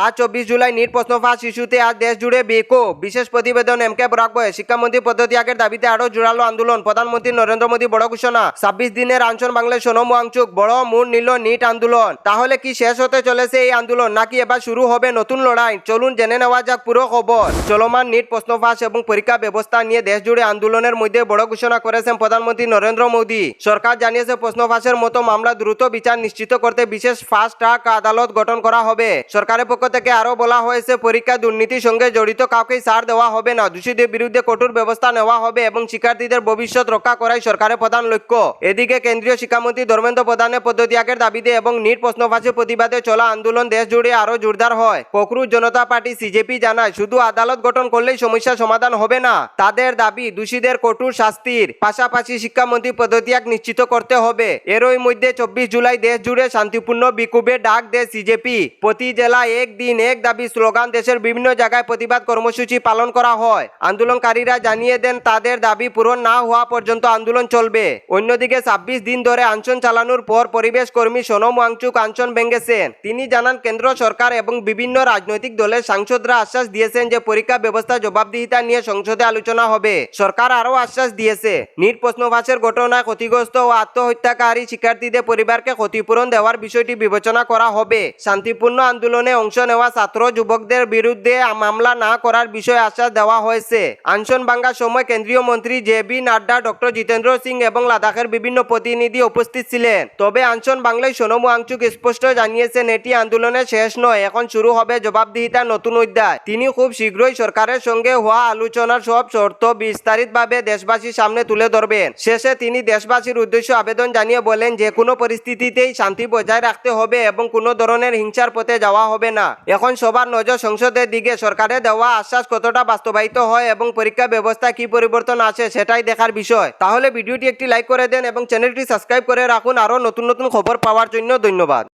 আজ 24 জুলাই নিট প্রশ্ন ফাঁস ইস্যুতে আজ দেশ জুড়ে বিক্ষোভ। বিশেষ প্রতিবেদন এম কে বরাক বয়ে। শিক্ষামন্ত্রী পদত্যাগের দাবিতে আরও জোরালো আন্দোলন। প্রধানমন্ত্রী নরেন্দ্র মোদী বড় ঘোষণা। 26 দিনের আনশন বাংলায় সোনম ওয়াংচুক বড় মোড় নিল নিট আন্দোলন। তাহলে কি শেষ হতে চলেছে এই আন্দোলন, নাকি এবার শুরু হবে নতুন লড়াই? চলুন জেনে নেওয়া যাক পুরো খবর। চলমান নিট প্রশ্ন ফাঁস এবং পরীক্ষা ব্যবস্থা নিয়ে দেশ জুড়ে আন্দোলনের মধ্যে বড় ঘোষণা করেছেন প্রধানমন্ত্রী নরেন্দ্র মোদী। সরকার জানিয়েছে প্রশ্ন ফাঁসের মতো মামলা দ্রুত বিচার নিশ্চিত করতে বিশেষ ফাস্ট ট্র্যাক আদালত গঠন করা হবে। সরকারের পক্ষ থেকে আরো বলা হয়েছে পরীক্ষা দুর্নীতির সঙ্গে জড়িত কাউকে ছাড় দেওয়া হবে না, দোষীদের বিরুদ্ধে কঠোর ব্যবস্থা নেওয়া হবে এবং শিক্ষার্থীদের ভবিষ্যৎ রক্ষা করাই সরকারের প্রধান লক্ষ্য। এদিকে কেন্দ্রীয় শিক্ষামন্ত্রী ধর্মেন্দ্র প্রধানের পদত্যাগের দাবিতে এবং নিট প্রশ্ন ফাঁসের প্রতিবাদে চলা আন্দোলন দেশ জুড়ে আরো জোরদার হয়। ককরুজ জনতা পার্টি সিজেপি জানায় শুধু আদালত গঠন করলেই সমস্যা সমাধান হবে না। তাদের দাবি দোষীদের কঠোর শাস্তির পাশাপাশি শিক্ষামন্ত্রী পদত্যাগ নিশ্চিত করতে হবে। এরই মধ্যে 24 জুলাই দেশ জুড়ে শান্তিপূর্ণ বিক্ষোভের ডাক দেয় সিজেপি। প্রতি জেলায় এক দিন এক দাবি স্লোগান দেশের বিভিন্ন জায়গায় প্রতিবাদ কর্মসূচি পালন করা হয়। আন্দোলনকারীরা জানিয়ে দেন তাদের দাবি পূরণ না হওয়া পর্যন্ত আন্দোলন চলবে। অন্যদিকে 26 দিন ধরে আনশন চালানোর পর পরিবেশ কর্মী সোনম ওয়াংচুক আনশন ভেঙেছেন। তিনি জানান কেন্দ্র সরকার এবং বিভিন্ন রাজনৈতিক দলের সাংসদরা আশ্বাস দিয়েছেন যে পরীক্ষা ব্যবস্থা জবাবদিহিতা নিয়ে সংসদে আলোচনা হবে। সরকার আরও আশ্বাস দিয়েছে নিট প্রশ্ন ফাঁসের ঘটনায় ক্ষতিগ্রস্ত ও আত্মহত্যাকারী শিক্ষার্থীদের পরিবারকে ক্ষতিপূরণ দেওয়ার বিষয়টি বিবেচনা করা হবে। শান্তিপূর্ণ আন্দোলনে অংশ নেওয়া ছাত্র যুবকদের বিরুদ্ধে মামলা না করার বিষয়ে আশ্বাস দেওয়া হয়েছে। আনশন ভাঙ্গার সময় কেন্দ্রীয় মন্ত্রী জে.বি. নাড্ডা, ডক্টর জিতেন্দ্র সিং এবং লাদাখের বিভিন্ন প্রতিনিধি উপস্থিত ছিলেন। তবে আনশন বাংলায় সোনম ওয়াংচুক স্পষ্ট জানিয়েছেন এটি আন্দোলনের শেষ নয়, এখন শুরু হবে জবাবদিহিতার নতুন অধ্যায়। তিনি খুব শীঘ্রই সরকারের সঙ্গে হওয়া আলোচনার সব শর্ত বিস্তারিতভাবে দেশবাসীর সামনে তুলে ধরবেন। শেষে তিনি দেশবাসীর উদ্দেশ্যে আবেদন জানিয়ে বলেন যে কোনো পরিস্থিতিতেই শান্তি বজায় রাখতে হবে এবং কোনো ধরনের হিংসার পথে যাওয়া হবে না। এখন সবার নজর সংসদের দিকে। সরকারের দেওয়া আশ্বাস কতটা বাস্তবায়িত হয় এবং পরীক্ষা ব্যবস্থা কি পরিবর্তন আসে সেটাই দেখার বিষয়। তাহলে ভিডিওটি একটি লাইক করে দেন এবং চ্যানেলটি সাবস্ক্রাইব করে রাখুন আরও নতুন নতুন খবর পাওয়ার জন্য। ধন্যবাদ।